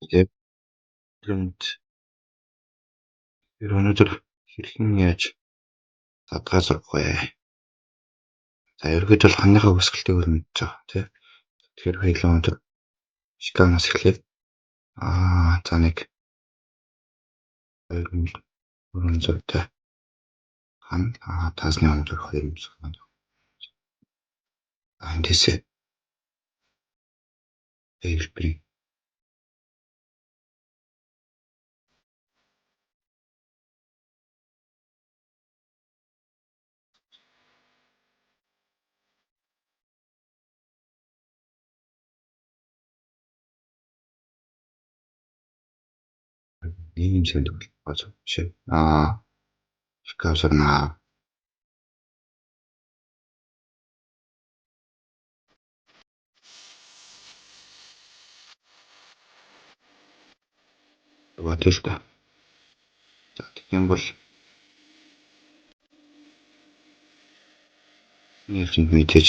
Тэгээд тэрэнд тэр өнөөдөр хэрхэн яаж задгаалах вэ? За ерөнхийдөө бол ханийхаа хүсгэлтийг бол мэдж байгаа тий. Тэгэхээр хоёулаа өнөөдөр шиканаас эхлэв. За нэг 2400 та хан таасны өнөөдөр 2000. Эндээсээ хэлбэрийн нийгэм сэдв болж шив. Шикаасна бодолтой. За тийм бол нийгэмд мэдээж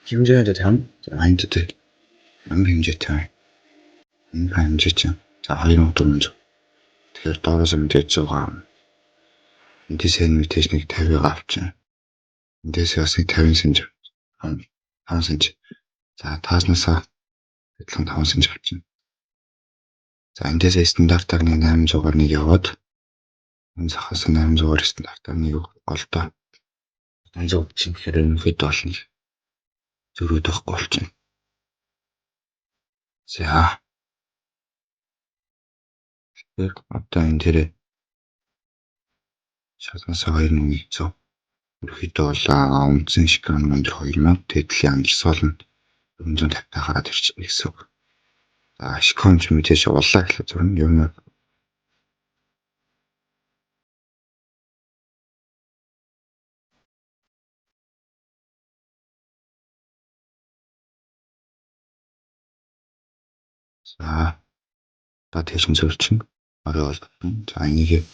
хэмжээтэй тавина. За хэмжээтэй. Ямар хэмжээтэй вэ? Энэ хэмжээ чинь за 2400. Тэгэхээр доороос мэдээж 100 эндээсээ мэдээж нэг 50-ыг авчихна. Эндээсээ бас нэг 50 сэнж 5 сэнж. За тааснасаа адилхан 5 сэнж авчихна. За эндээсээ стандартаар нэг 800-аар нэг яваад энэ цахаас 800-аар стандартаар нэг голдоо 100 чинь гэхээр ерөнхийдөө бол нэг зөрүүд байхгүй болчихно. За тэгэхээр одоо энэ тэрэ шатнасаа 2100 ерөнхийдөө бол үндсэн шикан өндөр 2000 тэтгэлийн андерсол нь 450 та хараад ирчихнэ гэсэн үг. За шикон ч мэдээж уллаа гэхэл зурна юм. За одоо тэшин зөвчин орой бол за энийг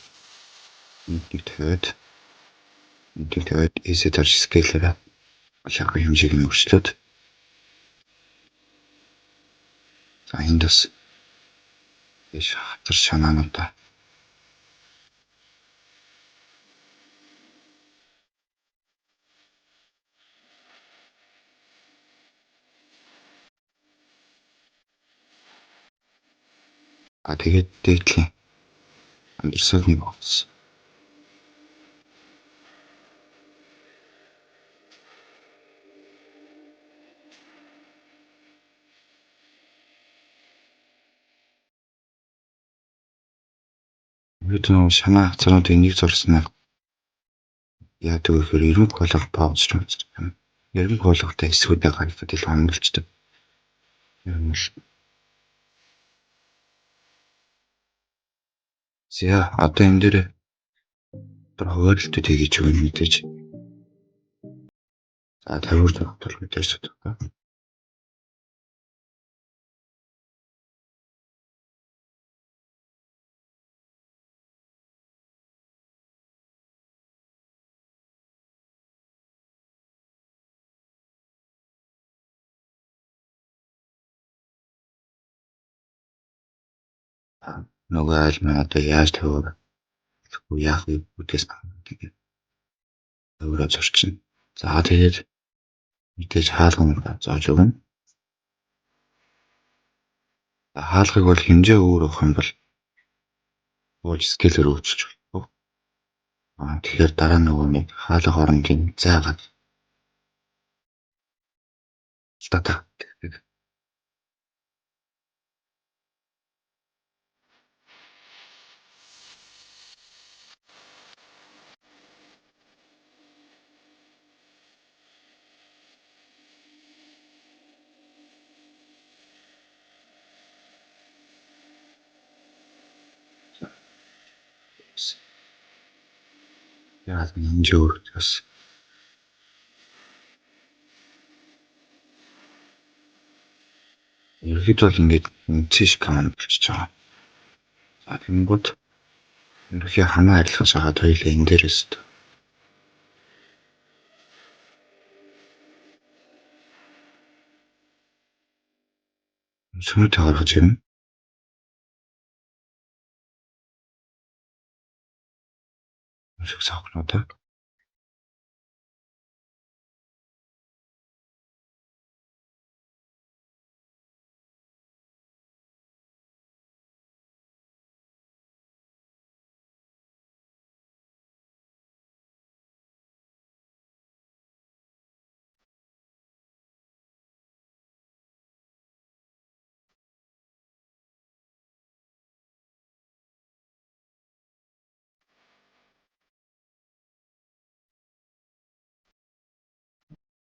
тавиад EZ-аар скейлэрээ шахах хэмжээг нь өөрчлөөд за энд бас тийш хатар шанаануудаа тэгээд дээдлийн андерсолны бокс мэдэн шанаа хацаанууд энийг зурснаа яадаг вэ гэхээр эренх болох пауз ч юм. Эренх болохтой эсвүүдээ гаргахад илүү хангалттай. Юм л. За одоо энэ дээр хуваарлтыг хийж өгнө мэдээж. За 50-р тогтвол мэдээж тодорхой. Нөгөө айлмаа одоо яаж тавиаг яах вэ гэдгээс тэгээд өөрөө зорчин. За тэгээд мэдээж хаалган зааж өгнө. Хаалгыг бол хэмжээ өөр авах юм бол ууж скейлээр өөрчилж болох. Тэгэхээр дараа нөгөө нэг хаалга хоорондын зайгаад стата гэдэг. Яагаад хэмжээ өөрчилж Ерөнхийдөө бол ингээд цэш команд болчихж байгаа. За тэгэнгүүт ерөнхий ханаа арилгаж байгаа хоёулаа энэ дээрээс сүнэтэй гаргаж ирнэ. Өсөх савхнуудаа.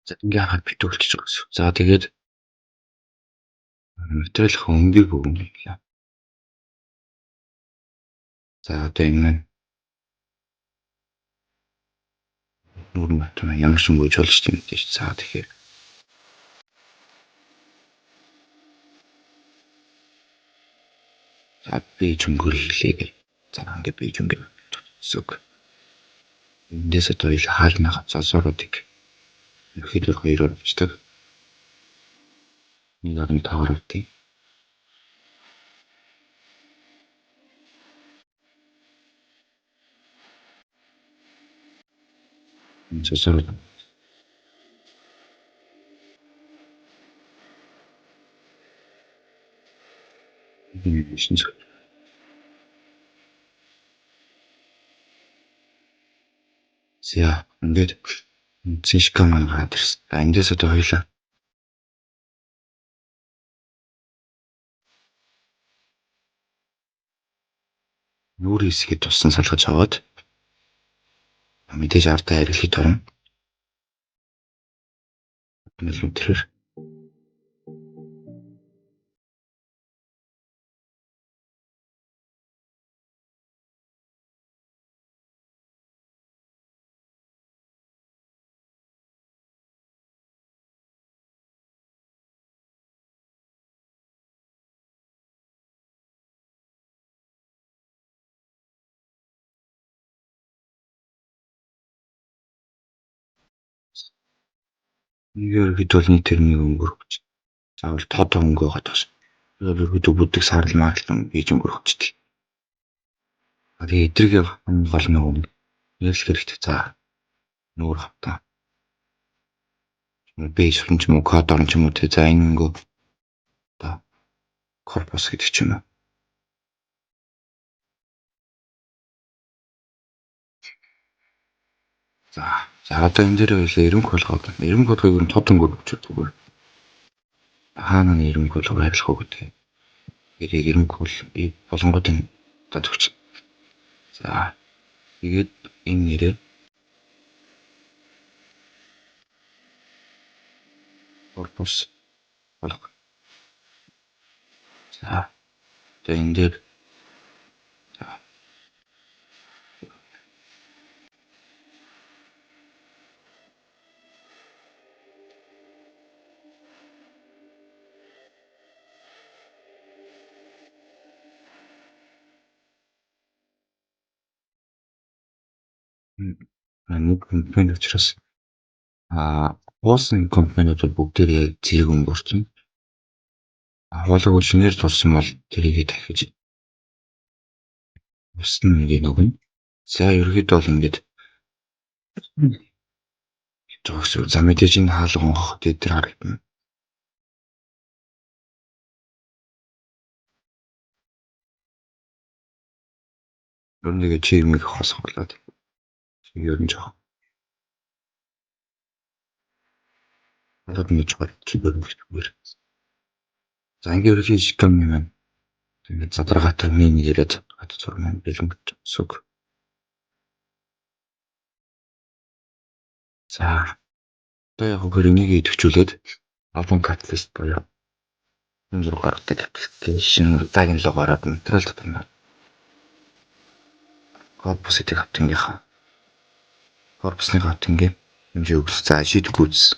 За ингээ хаад битүүлчих гэсэн. За тэгээд материал хөнгөг өгнө. За одоо энэ нүүр матна ямар ч юм болж болж тийм дээ. За тэгэхээр за би чөнгөр хийлээ. За ингээ би чөнгөр зүг. Эндээс одоо ил хаална газаруудыг ерөөхдөө хоёроор бичдэг. Нэг нь таврагдтыг. Зөвсөрөд. Шинж. За ингээд цэшкам гараад ирсэн. За эндээс одоо хоёлаа нүүр хэсгээд туссан салгаж аваад мэдээж ардаа арилхийд орно. Мэлүтрэр. Ерөөд бол нэг тэрний өнгөрөх. Заавал тод өнгөө гадагш. Ерөөд бүдэг саарл маалсан бийж өнгөрөхчтэй. Тэгээ эдрэг гол нэг ярил хэрэгтэй. За нүүр хавтаа. Бейж ч юм уу код орн ч юм уу тэ за энэ өнгөө одоо корпус гэдэг ч юм уу. За одоо энэ дээр хоёлаа эренх болгоод эренх болгыг нь тод өнгөрөх зүгээр. Хаана нь эренх болгоо арилах уу гэдэг. Гэрийг эренх бол болонгуудын одоо төгч. За тэгээд энэ нэрээ корпус болох. За тэгээ энэ дээр нэг компани учраас хуусын компаниуд бол бүгдээр яг зэрэг өнгөрсөн. Хоолойг шинээр тулсан бол тэрийг дахиж усны нэг өгнө. За ерөөдөө бол ингэж жоогс за мэдээж энэ хаалга онгох дээр харагдана. Өнөөдөр чимиг хосох болоод ер нь жоох. Одоо нэг жоо зүгээр. За ингээ ерөөний шикам юм байна. Тэгээд задаргаатай нэг яриад хат зурман бэлэн зүг. За одоо яг хөрөнийг идэвхжүүлээд album catalyst боёо. Энэ зураг гаргадаг application загнал гараад материал татна. Корпусыг хавтангийнхаа. Корпусны хавтангийн хэмжээ өгс. За шийдэх гүйс.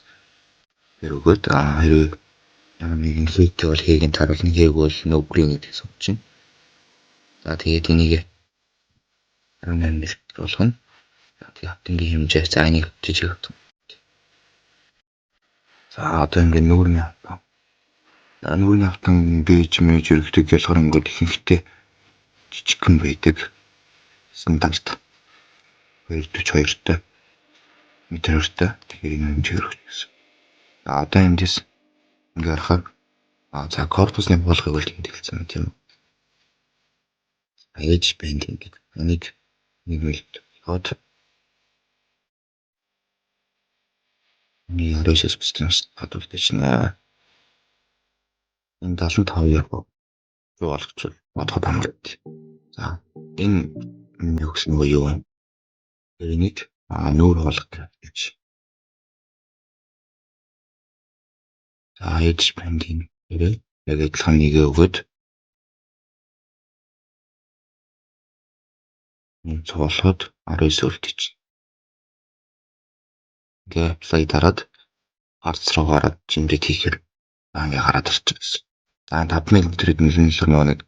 Тэр өгөөд хэрэг нэг нь хийхдээ бол хийгийн таруулна, хийг бол нүгрийн гэдэг сууж чинь. За тэгээд энийг 18 мл болгоно. За тэгээд хатангийн хэмжээ за энийг жижиг хат. За одоо ингээд нүүрний хатан. Нүүрний хатан бийж мэж өргөдөг ялгар ингээд ихэнхдээ жижигхэн байдаг. Стандарт 242-тай метртэй тэгэхээр энэ хэмжээр өгч гэсэн. За одоо эндээс ингээд харахаар за корпусны болгыг бол ингэ хэлсэн тийм үү. Age bending гэдэг. Энийг 1 мл хот. Нэг оройсос бистэнс хадвалтай чинь. Энэ 75% юу болгоч бодоход амарт. За энэ юу гэсэн үг юу вэ? Энийг нүүр болгох гэж. За age bending гэдэг яг адилхан нэгэ өгөөд цоолоход 19 үлдээч. Ингээ apply дараад парц руу гараад жимрэд хийхээр ингээ гараад ирчихсэн. За 5 мм-д нөлөөлөл нэг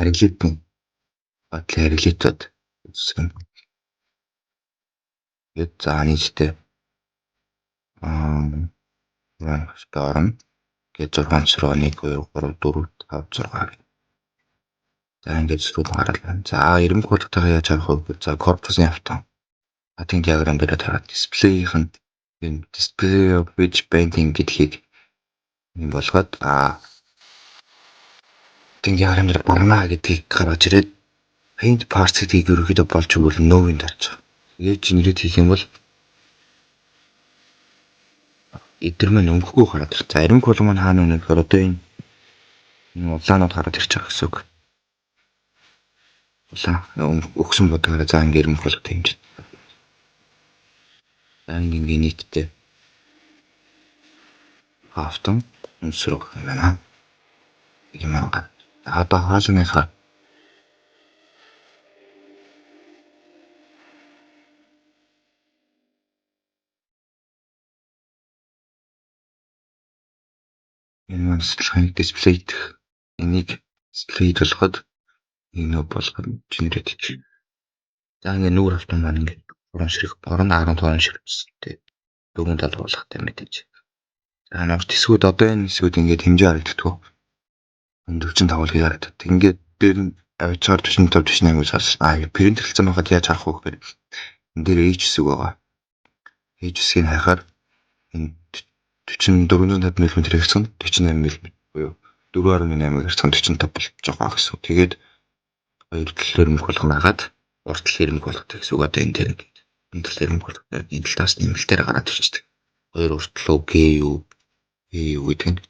регулятор батлын регулятод үзсэн. Гэт за нийтдээ орно. Гэт 6 сараа 1 2 3 4 5 6. За ингээд зүрх гараад. За эрэмх болготойгоо яаж харах вэ? За корпусны автан. Хатан диаграм дээр тараад дисплейийн энэ display of edge bending гэдгийг юм болгоод хатан диаграм дээр барна гэдгийг гаргаж ирээд paint parts гэдгийг ерөөхдөө болж өгвөл новын тарж байгаа. Тэгээд генерate хийх юм бол эдгээр мань өнгөхгүй гараад ирж. За эрэмх болгоо маань хаана вэ гэхээр одоо энэ улаанууд гараад ирж байгаа гэсэн үг. Улаан өгсөн бодгороо за ингэ эрэмх болгох хэмжээ. За ингээ нийтдээ автом өнсрөх юм байна. юм аа. Одоо хаалныхаа энэ сэтгэлхайг дисплейт энийг дисплейт болгоход энэ болгоод генерate хийх. За ингээ нүүр автом маань ингээ 3 ширхэг 15 ширхэгтэй 470 болгохтай мэдээж. За нуур тэсгүүд одоо энэ хэсгүүд ингээ хэмжээ харагддаг. 45 болгоё харагддаг. Ингээд дээр нь авчаар 45 48-аас харсан. Принт хэлсэн байхад яаж харах вэ гэхээр энэ дээр H хэсэг байгаа. H хэсгийг харахаар энэ 450 мм хэрэгцэн 48 мм буюу 4.8 хэрэгцэн 45 болж байгаа гэсэн. Тэгээд хоёр талаар нэмэх болгоно хагаад урт талаар нэмэх болгох гэсэн үг. Одоо энэ дээр ингээд энэ талаар нэмэх болгох. Энэ талаас нэмэлтээр гараад ирчихдэг. Хоёр урт талуу GU гэдэг нь.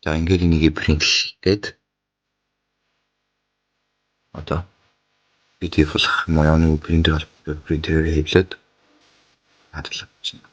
За ингээд энийг принт хийгээд одоо PDF болох юм яаны принтер хийлээд хадлаа.